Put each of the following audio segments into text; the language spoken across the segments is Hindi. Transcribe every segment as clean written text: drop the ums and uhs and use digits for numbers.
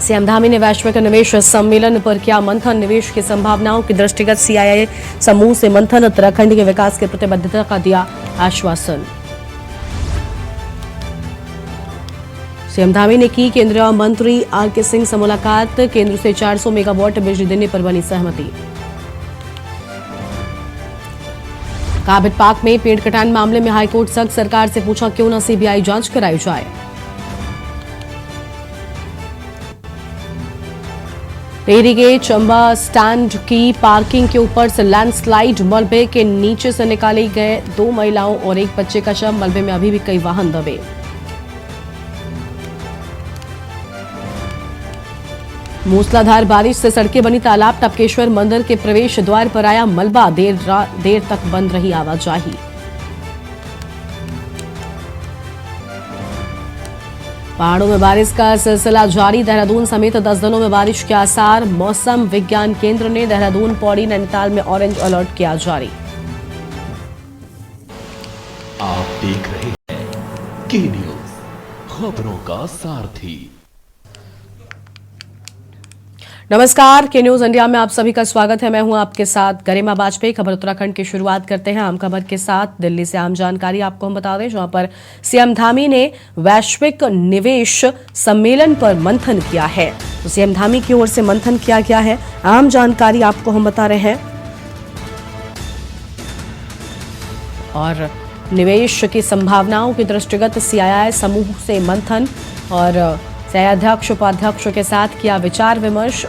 सीएम धामी ने वैश्विक निवेश सम्मेलन पर किया मंथन। निवेश की संभावनाओं के दृष्टिगत सीआईआई समूह से मंथन। उत्तराखंड के विकास की प्रतिबद्धता का दिया आश्वासन। सीएम धामी ने की केंद्रीय मंत्री आरके सिंह से मुलाकात। केंद्र से 400 मेगावाट बिजली देने पर बनी सहमति। काबिट पार्क में पेड़ कटान मामले में हाईकोर्ट सख्त। सरकार से पूछा क्यों न सीबीआई जांच कराई जाए। टिहरी के चंबा स्टैंड की पार्किंग के ऊपर से लैंडस्लाइड। मलबे के नीचे से निकाले गए 2 महिलाओं और एक बच्चे का शव। मलबे में अभी भी कई वाहन दबे। मूसलाधार बारिश से सड़कें बनी तालाब। टपकेश्वर मंदिर के प्रवेश द्वार पर आया मलबा। देर तक बंद रही आवाजाही। पहाड़ों में बारिश का सिलसिला जारी। देहरादून समेत 10 जिलों में बारिश के आसार। मौसम विज्ञान केंद्र ने देहरादून, पौड़ी, नैनीताल में ऑरेंज अलर्ट किया जारी। आप देख रहे हैं के न्यूज, खबरों का सारथी। नमस्कार, के न्यूज इंडिया में आप सभी का स्वागत है। मैं हूं आपके साथ गरिमा बाजपेयी। खबर उत्तराखंड की शुरुआत करते हैं आम खबर के साथ। दिल्ली से आम जानकारी आपको हम बता दें, जहां पर सीएम धामी ने वैश्विक निवेश सम्मेलन पर मंथन किया है। तो सीएम धामी की ओर से मंथन किया गया है। आम जानकारी आपको हम बता रहे हैं। और निवेश की संभावनाओं के दृष्टिगत सीआईआई समूह से मंथन और अध्यक्ष उपाध्यक्ष के साथ किया विचार विमर्श।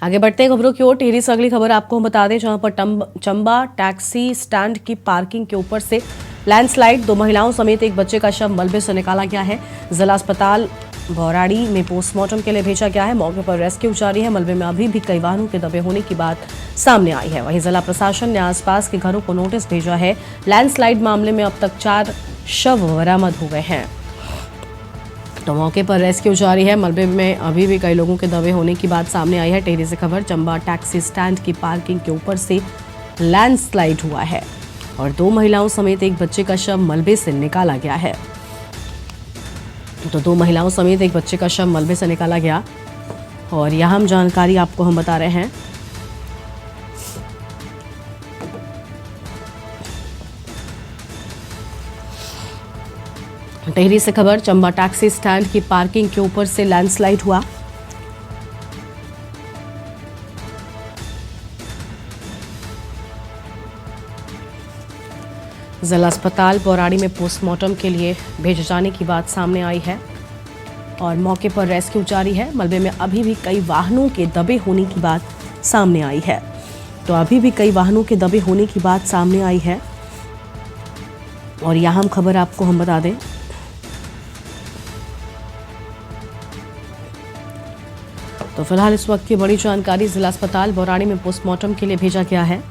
आगे बढ़ते हैं खबरों की ओर। टिहरी से अगली खबर आपको हम बता दें, जहां पर चंबा टैक्सी स्टैंड की पार्किंग के ऊपर से लैंडस्लाइड। 2 महिलाओं समेत एक बच्चे का शव मलबे से निकाला गया है। जिला अस्पताल बौराड़ी में पोस्टमार्टम के लिए भेजा गया है। मौके पर रेस्क्यू जारी है। मलबे में अभी भी कई वाहनों के दबे होने की बात सामने आई है। वहीं जिला प्रशासन ने आसपास के घरों को नोटिस भेजा है। लैंडस्लाइड मामले में अब तक 4 शव बरामद हो गए हैं। तो मौके पर रेस्क्यू जारी है। मलबे में अभी भी कई लोगों के दबे होने की बात सामने आई है। टिहरी से खबर, चंबा टैक्सी स्टैंड की पार्किंग के ऊपर से लैंडस्लाइड हुआ है और 2 महिलाओं समेत एक बच्चे का शव मलबे से निकाला गया है। तो 2 महिलाओं समेत एक बच्चे का शव मलबे से निकाला गया और यह हम जानकारी आपको हम बता रहे हैं। टिहरी से खबर, चंबा टैक्सी स्टैंड की पार्किंग के ऊपर से लैंडस्लाइड हुआ। जिला अस्पताल बौराड़ी में पोस्टमार्टम के लिए भेजे जाने की बात सामने आई है और मौके पर रेस्क्यू जारी है। मलबे में अभी भी कई वाहनों के दबे होने की बात सामने आई है। तो अभी भी कई वाहनों के दबे होने की बात सामने आई है और यह हम खबर आपको हम बता दें। तो फिलहाल इस वक्त की बड़ी जानकारी, जिला अस्पताल बौराड़ी में पोस्टमार्टम के लिए भेजा गया है।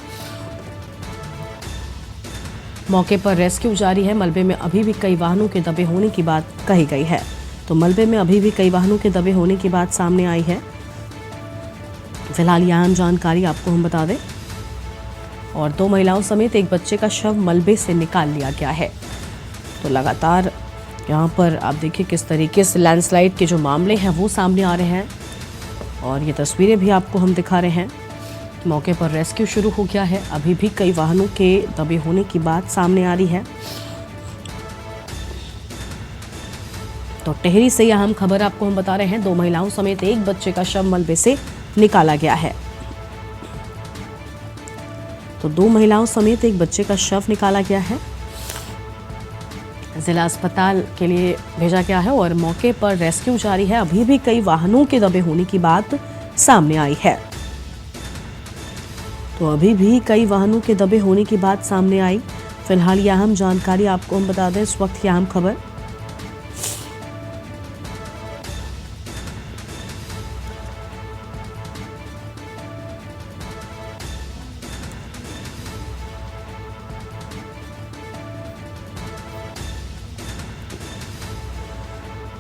मौके पर रेस्क्यू जारी है। मलबे में अभी भी कई वाहनों के दबे होने की बात कही गई है। तो मलबे में अभी भी कई वाहनों के दबे होने की बात सामने आई है। फिलहाल यह अहम जानकारी आपको हम बता दें। और 2 महिलाओं समेत एक बच्चे का शव मलबे से निकाल लिया गया है। तो लगातार यहाँ पर आप देखिए किस तरीके से लैंडस्लाइड के जो मामले हैं वो सामने आ रहे हैं और ये तस्वीरें भी आपको हम दिखा रहे हैं। मौके पर रेस्क्यू शुरू हो गया है। अभी भी कई वाहनों के दबे होने की बात सामने आ रही है। तो टिहरी से यह अहम खबर आपको हम बता रहे हैं। 2 महिलाओं समेत एक बच्चे का शव मलबे से निकाला गया है। तो 2 महिलाओं समेत एक बच्चे का शव निकाला गया है, जिला अस्पताल के लिए भेजा गया है और मौके पर रेस्क्यू जारी है। अभी भी कई वाहनों के दबे होने की बात सामने आई है। तो अभी भी कई वाहनों के दबे होने की बात सामने आई। फिलहाल यह अहम जानकारी आपको हम बता दें, इस वक्त की अहम खबर।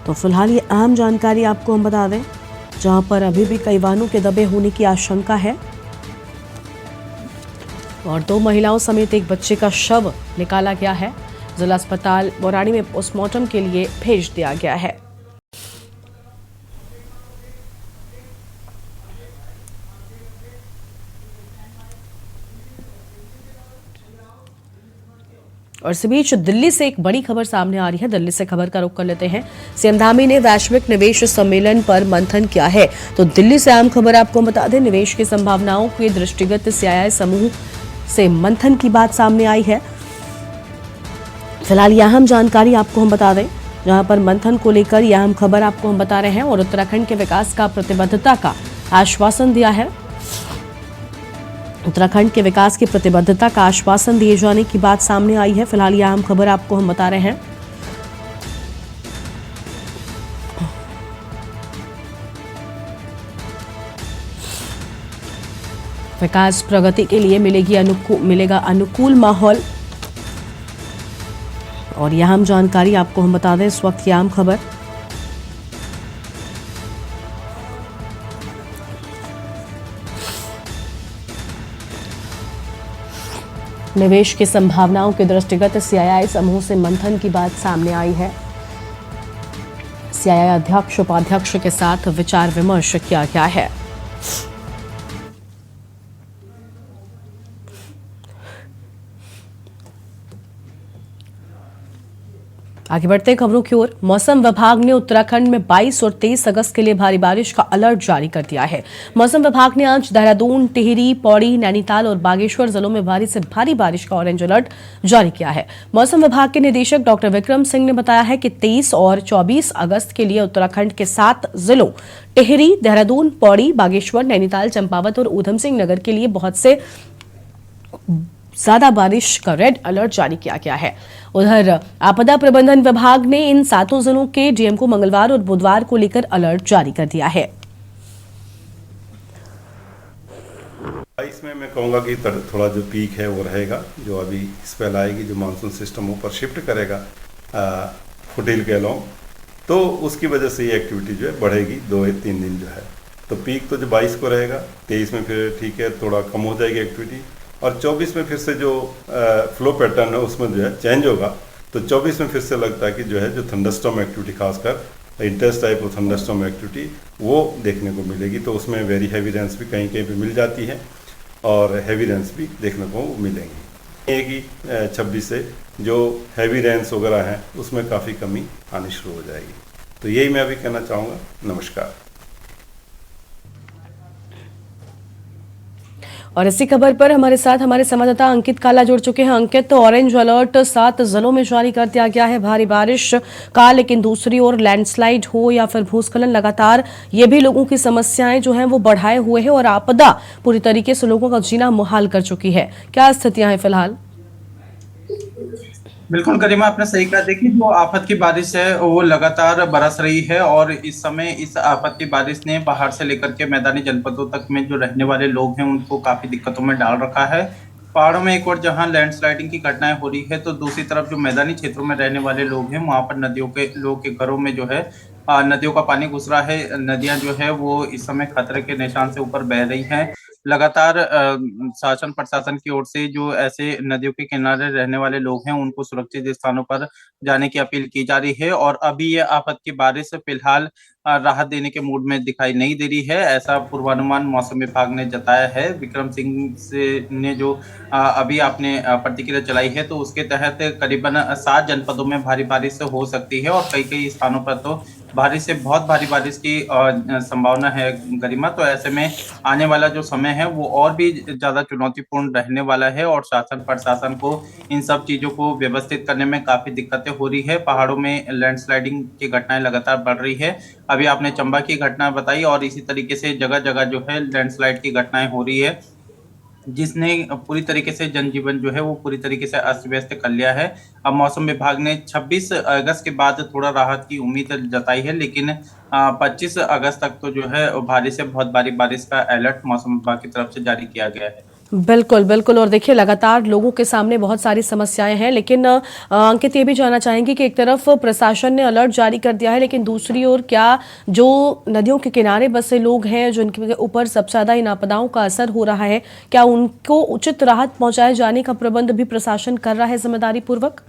तो फिलहाल ये अहम जानकारी आपको हम बता दें, जहां पर अभी भी कई वाहनों के दबे होने की आशंका है और 2 महिलाओं समेत एक बच्चे का शव निकाला गया है। जिला अस्पताल बौराड़ी में पोस्टमार्टम के लिए भेज दिया गया है। और इस बीच दिल्ली से एक बड़ी खबर सामने आ रही है। दिल्ली से खबर का रुख कर लेते हैं। सीएम धामी ने वैश्विक निवेश सम्मेलन पर मंथन किया है। तो दिल्ली से आम खबर आपको बता दें, निवेश की संभावनाओं के दृष्टिगत सीआईआई समूह से मंथन की बात सामने आई है। फिलहाल यह अहम जानकारी आपको हम बता दें, जहां पर मंथन को लेकर यह अहम खबर आपको हम बता रहे हैं और उत्तराखंड के विकास का प्रतिबद्धता का आश्वासन दिया है। उत्तराखंड के विकास की प्रतिबद्धता का आश्वासन दिए जाने की बात सामने आई है। फिलहाल यह अहम खबर आपको हम बता रहे हैं। विकास प्रगति के लिए मिलेगा अनुकूल माहौल और यह अहम जानकारी आपको हम बता दें, इस वक्त की अहम खबर। निवेश की संभावनाओं के दृष्टिगत सीआईआई समूह से मंथन की बात सामने आई है। सीआईआई अध्यक्ष उपाध्यक्ष के साथ विचार विमर्श किया गया है। आगे बढ़ते खबरों की ओर। मौसम विभाग ने उत्तराखंड में 22 और 23 अगस्त के लिए भारी बारिश का अलर्ट जारी कर दिया है। मौसम विभाग ने आज देहरादून, टिहरी, पौड़ी, नैनीताल और बागेश्वर जिलों में भारी से भारी बारिश का ऑरेंज अलर्ट जारी किया है। मौसम विभाग के निदेशक डॉक्टर विक्रम सिंह ने बताया है कि 23 और 24 अगस्त के लिए उत्तराखंड के 7 जिलों टिहरी, देहरादून, पौड़ी, बागेश्वर, नैनीताल, चंपावत और ऊधम सिंह नगर के लिए बहुत से ज्यादा बारिश का रेड अलर्ट जारी किया गया है। उधर आपदा प्रबंधन विभाग ने इन 7 जिलों के डीएम को मंगलवार और बुधवार को लेकर अलर्ट जारी कर दिया है। इसमें मैं कहूँगा कि थोड़ा जो पीक है वो रहेगा, जो अभी स्पेल आएगी, जो मानसून सिस्टम ऊपर शिफ्ट करेगा फुटिल के अलोंग, तो उसकी वजह से ये एक्टिविटी जो है बढ़ेगी 2 या 3 दिन जो है। तो पीक तो जो 22 को रहेगा, 23 में फिर ठीक है थोड़ा कम हो जाएगी एक्टिविटी, और 24 में फिर से जो फ्लो पैटर्न है उसमें जो है चेंज होगा। तो 24 में फिर से लगता है कि जो है जो थंडरस्टॉर्म एक्टिविटी, खासकर intense type of thunderstorm activity वो देखने को मिलेगी। तो उसमें वेरी हैवी रेन्स भी कहीं कहीं पे मिल जाती है और हैवी रेन्स भी देखने को मिलेंगी। एक ही 26 से जो हैवी रेन्स वगैरह हैं उसमें काफ़ी कमी आनी शुरू हो जाएगी। तो यही मैं अभी कहना चाहूँगा। नमस्कार। और इसी खबर पर हमारे साथ हमारे संवाददाता अंकित काला जुड़ चुके हैं। अंकित, तो ऑरेंज अलर्ट 7 जिलों में जारी कर दिया गया है भारी बारिश का, लेकिन दूसरी ओर लैंडस्लाइड हो या फिर भूस्खलन लगातार ये भी लोगों की समस्याएं जो हैं वो बढ़ाए हुए है और आपदा पूरी तरीके से लोगों का जीना मुहाल कर चुकी है। क्या स्थितियां हैं फिलहाल? बिल्कुल गरिमा, आपने सही कहा। देखिए, जो आफत की बारिश है वो लगातार बरस रही है और इस समय इस आफत की बारिश ने पहाड़ से लेकर के मैदानी जनपदों तक में जो रहने वाले लोग हैं उनको काफी दिक्कतों में डाल रखा है। पहाड़ों में एक और जहां लैंडस्लाइडिंग की घटनाएं हो रही है, तो दूसरी तरफ जो मैदानी क्षेत्रों में रहने वाले लोग हैं वहां पर लोगों के घरों में जो है नदियों का पानी घुस रहा है। नदियां जो है वो इस समय खतरे के निशान से ऊपर बह रही हैं। लगातार शासन प्रशासन की ओर से जो ऐसे नदियों के किनारे रहने वाले लोग हैं उनको सुरक्षित स्थानों पर जाने की अपील की जा रही है और अभी ये आफत की बारिश फिलहाल राहत देने के मूड में दिखाई नहीं दे रही है, ऐसा पूर्वानुमान मौसम विभाग ने जताया है। विक्रम सिंह से ने जो अभी आपने प्रतिक्रिया चलाई है तो उसके तहत करीबन 7 जनपदों में भारी बारिश हो सकती है और कई स्थानों पर तो भारी से बहुत भारी बारिश की संभावना है गरिमा। तो ऐसे में आने वाला जो समय है वो और भी ज्यादा चुनौतीपूर्ण रहने वाला है और शासन प्रशासन को इन सब चीजों को व्यवस्थित करने में काफी दिक्कतें हो रही है। पहाड़ों में लैंडस्लाइडिंग की घटनाएं लगातार बढ़ रही है। अभी आपने चंबा की घटना बताई और इसी तरीके से जगह जगह जो है लैंडस्लाइड की घटनाएं हो रही है, जिसने पूरी तरीके से जनजीवन जो है वो पूरी तरीके से अस्त व्यस्त कर लिया है। अब मौसम विभाग ने 26 अगस्त के बाद थोड़ा राहत की उम्मीद जताई है, लेकिन 25 अगस्त तक तो जो है भारी से बहुत भारी बारिश का अलर्ट मौसम विभाग की तरफ से जारी किया गया है। बिल्कुल बिल्कुल। और देखिए लगातार लोगों के सामने बहुत सारी समस्याएं हैं, लेकिन अंकित ये भी जानना चाहेंगे कि एक तरफ प्रशासन ने अलर्ट जारी कर दिया है, लेकिन दूसरी ओर क्या जो नदियों के किनारे बसे लोग हैं जिनके ऊपर सबसे ज्यादा इन आपदाओं का असर हो रहा है, क्या उनको उचित राहत पहुंचाए जाने का प्रबंध भी प्रशासन कर रहा है जिम्मेदारी पूर्वक?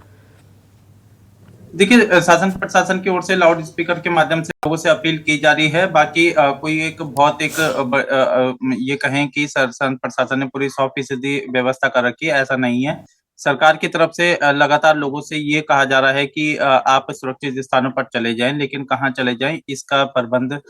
देखिए शासन प्रशासन की ओर से लाउड स्पीकर के माध्यम से लोगों से अपील की जा रही है। बाकी कोई एक बहुत एक ये कहें कि शासन प्रशासन ने पूरी 100% व्यवस्था कर रखी है, ऐसा नहीं है। सरकार की तरफ से लगातार लोगों से ये कहा जा रहा है कि आप सुरक्षित स्थानों पर चले जाएं, लेकिन कहाँ चले जाएं इसका प्रबंध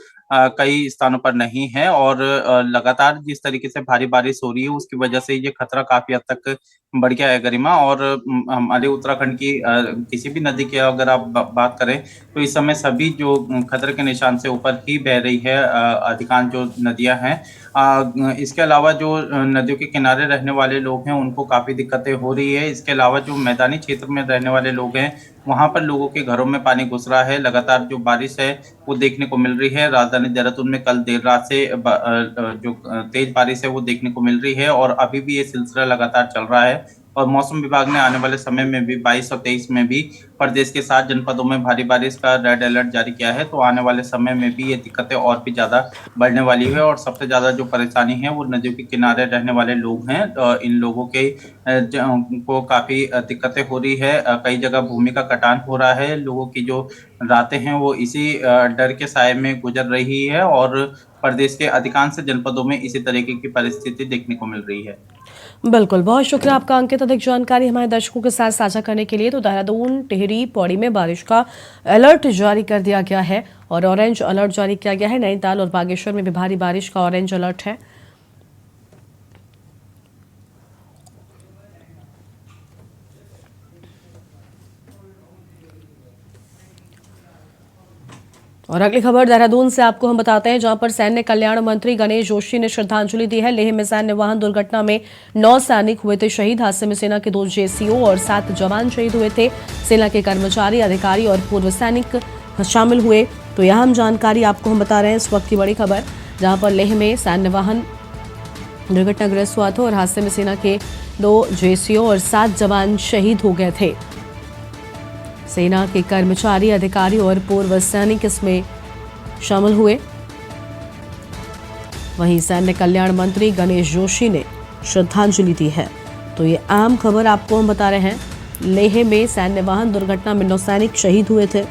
कई स्थानों पर नहीं है और लगातार जिस तरीके से भारी बारिश हो रही है उसकी वजह से ये खतरा काफी हद तक बढ़ गया है गरिमा। और हमारे उत्तराखंड की किसी भी नदी की अगर आप बात करें तो इस समय सभी जो खतरे के निशान से ऊपर ही बह रही है अधिकांश जो नदियां हैं। इसके अलावा जो नदियों के किनारे रहने वाले लोग हैं उनको काफी दिक्कतें हो रही है। इसके अलावा जो मैदानी क्षेत्र में रहने वाले लोग हैं वहां पर लोगों के घरों में पानी घुस रहा है। लगातार जो बारिश है वो देखने को मिल रही है। राजधानी देहरादून में कल देर रात से जो तेज बारिश है वो देखने को मिल रही है और अभी भी ये सिलसिला लगातार चल रहा है। और मौसम विभाग ने आने वाले समय में भी 22 और 23 में भी प्रदेश के 7 जनपदों में भारी बारिश का रेड अलर्ट जारी किया है। तो आने वाले समय में भी ये दिक्कतें और भी ज्यादा बढ़ने वाली है और सबसे ज्यादा जो परेशानी है वो नदियों के किनारे रहने वाले लोग हैं। इन लोगों के को काफी दिक्कतें हो रही है। कई जगह भूमि का कटान हो रहा है। लोगों की जो रातें हैं वो इसी डर के साए में गुजर रही है और प्रदेश के अधिकांश जनपदों में इसी तरीके की परिस्थिति देखने को मिल रही है। बिल्कुल, बहुत शुक्रिया आपका अंकित, अधिक जानकारी हमारे दर्शकों के साथ साझा करने के लिए। तो देहरादून, टिहरी, पौड़ी में बारिश का अलर्ट जारी कर दिया गया है और ऑरेंज अलर्ट जारी किया गया है। नैनीताल और बागेश्वर में भी भारी बारिश का ऑरेंज अलर्ट है। और अगली खबर देहरादून से आपको हम बताते हैं, जहां पर सैन्य कल्याण मंत्री गणेश जोशी ने श्रद्धांजलि दी है। लेह में सैन्य वाहन दुर्घटना में 9 सैनिक हुए थे शहीद। हादसे में सेना के 2 जेसीओ और 7 जवान शहीद हुए थे। सेना के कर्मचारी, अधिकारी और पूर्व सैनिक शामिल हुए। तो यह हम जानकारी आपको हम बता रहे हैं इस वक्त की बड़ी खबर, जहां पर लेह में सैन्य वाहन दुर्घटनाग्रस्त हुआ था और हादसे में सेना के 2 जेसीओ और 7 जवान शहीद हो गए थे। सेना के कर्मचारी, अधिकारी और पूर्व सैनिक इसमें शामिल हुए। वहीं सैन्य कल्याण मंत्री गणेश जोशी ने श्रद्धांजलि दी है। तो ये आम खबर आपको हम बता रहे हैं। लेह में सैन्य वाहन दुर्घटना में 9 सैनिक शहीद हुए थे।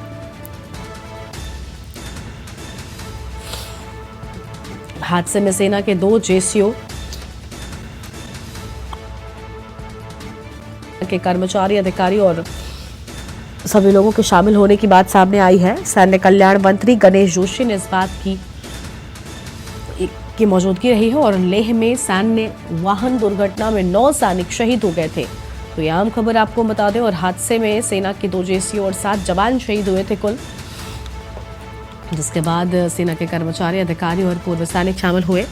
हादसे में सेना के 2 जेसीओ के कर्मचारी, अधिकारी और सभी लोगों के शामिल होने की बात सामने आई है। सैन्य कल्याण मंत्री गणेश जोशी ने इस बात की मौजूदगी रही है और लेह में सैन्य वाहन दुर्घटना में 9 सैनिक शहीद हो गए थे। तो यह आम खबर आपको बता दें। और हादसे में सेना के 2 जेसीओ और 7 जवान शहीद हुए थे कुल, जिसके बाद सेना के कर्मचारी, अधिकारी और पूर्व सैनिक शामिल हुए।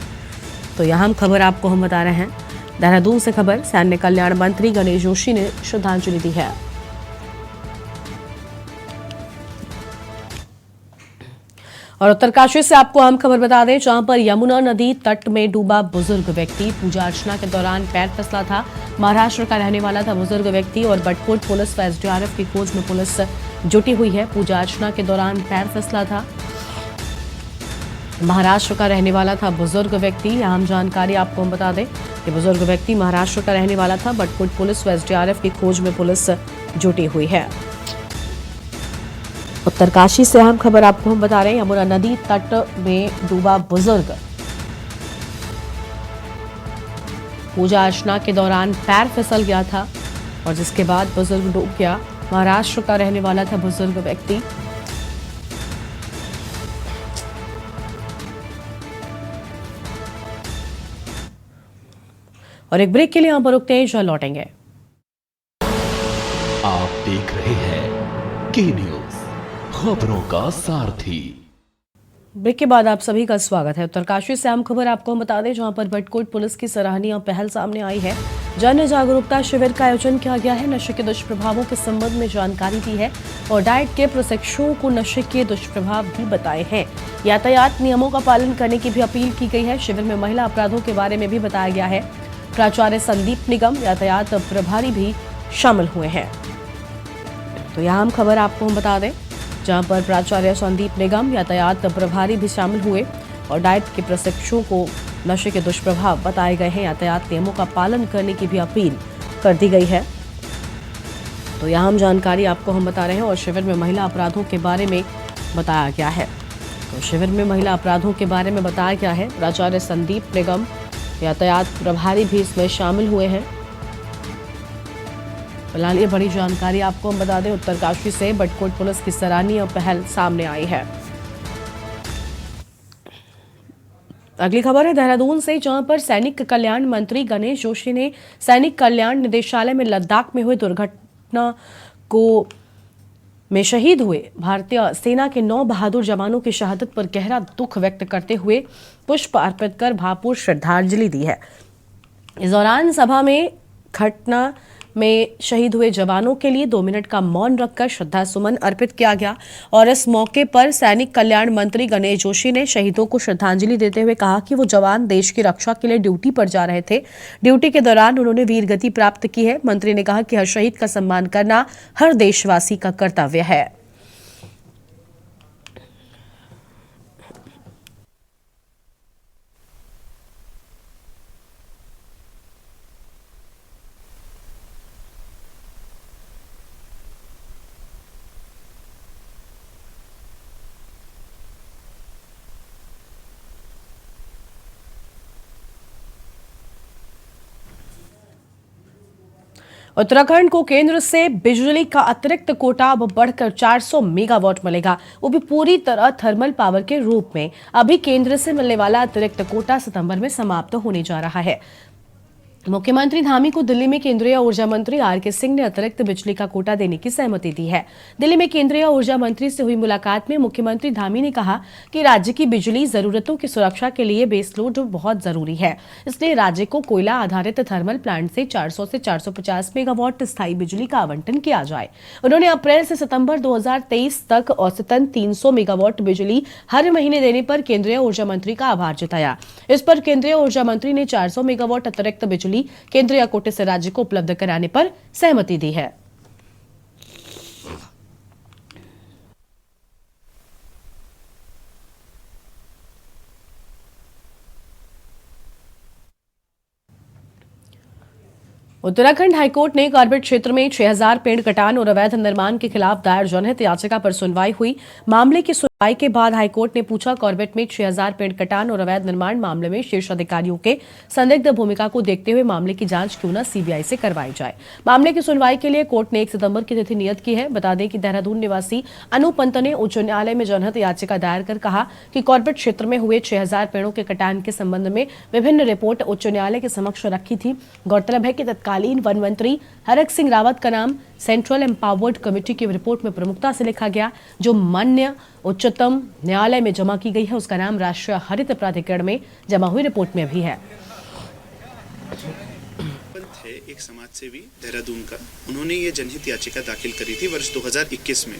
तो यह आम खबर आपको हम बता रहे हैं। देहरादून से खबर, सैन्य कल्याण मंत्री गणेश जोशी ने श्रद्धांजलि दी है। और उत्तरकाशी से आपको अहम खबर बता दें, जहां पर यमुना नदी तट में डूबा बुजुर्ग व्यक्ति। पूजा अर्चना के दौरान पैर फिसला था। महाराष्ट्र का रहने वाला था बुजुर्ग व्यक्ति और बटकोट पुलिस व एसडीआरएफ की खोज में पुलिस जुटी हुई है। पूजा अर्चना के दौरान पैर फिसला था। महाराष्ट्र का रहने वाला था बुजुर्ग व्यक्ति। अहम जानकारी आपको हम बता दें कि बुजुर्ग व्यक्ति महाराष्ट्र का रहने वाला था। बटकुट पुलिस व एसडीआरएफ की खोज में पुलिस जुटी हुई है। उत्तरकाशी से अहम खबर आपको हम बता रहे हैं। यमुना नदी तट में डूबा बुजुर्ग। पूजा अर्चना के दौरान पैर फिसल गया था और जिसके बाद बुजुर्ग डूब गया। महाराष्ट्र का रहने वाला था बुजुर्ग व्यक्ति। और एक ब्रेक के लिए यहां पर रुकते हैं, जहां लौटेंगे। आप देख रहे हैं के न्यूज, खबरों का सारथी। ब्रेक के बाद आप सभी का स्वागत है। उत्तरकाशी से अहम खबर आपको हम बता दें, जहां पर बटकोट पुलिस की सराहनीय पहल सामने आई है। जन जागरूकता शिविर का आयोजन किया गया है। नशे के दुष्प्रभावों के संबंध में जानकारी दी है और डाइट के प्रशिक्षुओं को नशे के दुष्प्रभाव भी बताए हैं। यातायात नियमों का पालन करने की भी अपील की गई है। शिविर में महिला अपराधों के बारे में भी बताया गया है। प्राचार्य संदीप निगम, यातायात प्रभारी भी शामिल हुए हैं। तो यह अहम खबर आपको हम बता दें, जहां पर प्राचार्य संदीप निगम, यातायात प्रभारी भी शामिल हुए और डाइट के प्रशिक्षुओं को नशे के दुष्प्रभाव बताए गए हैं। यातायात नियमों का पालन करने की भी अपील कर दी गई है। तो यह अहम जानकारी आपको हम बता रहे हैं और शिविर में महिला अपराधों के बारे में बताया गया है। तो शिविर में महिला अपराधों के बारे में बताया गया है। प्राचार्य संदीप निगम, यातायात प्रभारी भी इसमें शामिल हुए हैं। फिलहाल ये बड़ी जानकारी आपको हम बता दें, उत्तरकाशी से बटकोट पुलिस की सराहनीय पहल सामने आई है। अगली खबर है देहरादून से, जहां पर सैनिक कल्याण मंत्री गणेश जोशी ने सैनिक कल्याण निदेशालय में लद्दाख में हुई दुर्घटना में शहीद हुए भारतीय सेना के 9 बहादुर जवानों की शहादत पर गहरा दुख व्यक्त करते हुए पुष्प अर्पित कर भावपूर्ण श्रद्धांजलि दी है। इस दौरान सभा में घटना में शहीद हुए जवानों के लिए 2 मिनट का मौन रखकर श्रद्धा सुमन अर्पित किया गया और इस मौके पर सैनिक कल्याण मंत्री गणेश जोशी ने शहीदों को श्रद्धांजलि देते हुए कहा कि वो जवान देश की रक्षा के लिए ड्यूटी पर जा रहे थे। ड्यूटी के दौरान उन्होंने वीरगति प्राप्त की है। मंत्री ने कहा कि हर शहीद का सम्मान करना हर देशवासी का कर्तव्य है। उत्तराखंड को केंद्र से बिजली का अतिरिक्त कोटा अब बढ़कर 400 मेगावाट मिलेगा, वो भी पूरी तरह थर्मल पावर के रूप में। अभी केंद्र से मिलने वाला अतिरिक्त कोटा सितंबर में समाप्त होने जा रहा है। मुख्यमंत्री धामी को दिल्ली में केंद्रीय ऊर्जा मंत्री आर.के. सिंह ने अतिरिक्त बिजली का कोटा देने की सहमति दी है। दिल्ली में केंद्रीय ऊर्जा मंत्री से हुई मुलाकात में मुख्यमंत्री धामी ने कहा कि राज्य की बिजली जरूरतों की सुरक्षा के लिए बेसलोड बहुत जरूरी है, इसलिए राज्य को कोयला आधारित थर्मल प्लांट से 400 से 450 मेगावाट स्थायी बिजली का आवंटन किया जाए। उन्होंने अप्रैल से सितंबर 2023 तक औसतन 300 मेगावाट बिजली हर महीने देने पर केंद्रीय ऊर्जा मंत्री का आभार जताया। इस पर केंद्रीय ऊर्जा मंत्री ने 400 मेगावाट अतिरिक्त बिजली केंद्रीय कोटे से राज्य को उपलब्ध कराने पर सहमति दी है। उत्तराखंड हाईकोर्ट ने कॉर्बेट क्षेत्र में 6000 पेड़ कटान और अवैध निर्माण के खिलाफ दायर जनहित याचिका पर सुनवाई हुई। मामले की सुनवाई के बाद हाईकोर्ट ने पूछा, कॉर्बेट में 6000 पेड़ कटान और अवैध निर्माण मामले में शीर्ष अधिकारियों के संदिग्ध भूमिका को देखते हुए मामले की जांच क्यों न सीबीआई से करवाई जाए। मामले की सुनवाई के लिए कोर्ट ने 1 सितंबर की तिथि नियत की है। बता दें कि देहरादून निवासी अनूप पंत ने उच्च न्यायालय में जनहित याचिका दायर कर कहा कि कॉर्बेट क्षेत्र में हुए 6000 पेड़ों के कटान के संबंध में विभिन्न रिपोर्ट उच्च न्यायालय के समक्ष रखी थी। गौरतलब है कि तत्कालीन वन मंत्री हरक सिंह रावत का नाम सेंट्रल एम्पावर्ड कमेटी की रिपोर्ट में प्रमुखता से लिखा गया, जो माननीय उच्चतम न्यायालय में जमा की गई है। उसका नाम राष्ट्रीय हरित प्राधिकरण में जमा हुई रिपोर्ट में भी है। एक समाज सेवी देहरादून का, उन्होंने ये जनहित याचिका दाखिल करी थी वर्ष 2021 में,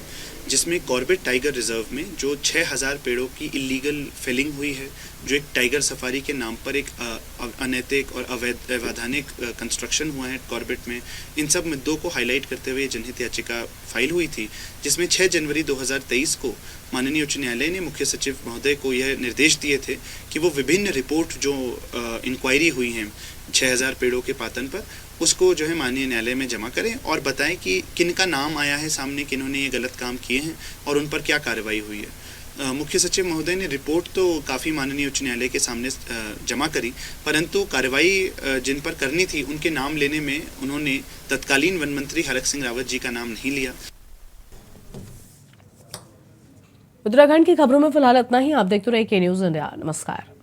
जिसमें कॉर्बेट टाइगर रिजर्व में जो 6000 पेड़ों की इलीगल फेलिंग हुई है, जो एक टाइगर सफारी के नाम पर एक अनैतिक और अवैधानिक कंस्ट्रक्शन हुआ है कॉर्बेट में, इन सब मुद्दों को हाईलाइट करते हुए जनहित याचिका फाइल हुई थी, जिसमें 6 जनवरी 2023 को माननीय उच्च न्यायालय ने मुख्य सचिव महोदय को यह निर्देश दिए थे कि वो विभिन्न रिपोर्ट जो इंक्वायरी हुई हैं 6000 पेड़ों के पातन पर, उसको जो है माननीय न्यायालय में जमा करें और बताएं कि किनका नाम आया है सामने, किन्होंने ये गलत काम किए हैं और उन पर क्या कार्रवाई हुई है। मुख्य सचिव महोदय ने रिपोर्ट तो काफ़ी माननीय उच्च न्यायालय के सामने जमा करी, परंतु कार्रवाई जिन पर करनी थी उनके नाम लेने में उन्होंने तत्कालीन वन मंत्री हरक सिंह रावत जी का नाम नहीं लिया। उत्तराखंड की खबरों में फिलहाल इतना ही। आप देखते रहिए के न्यूज़ इंडिया। नमस्कार।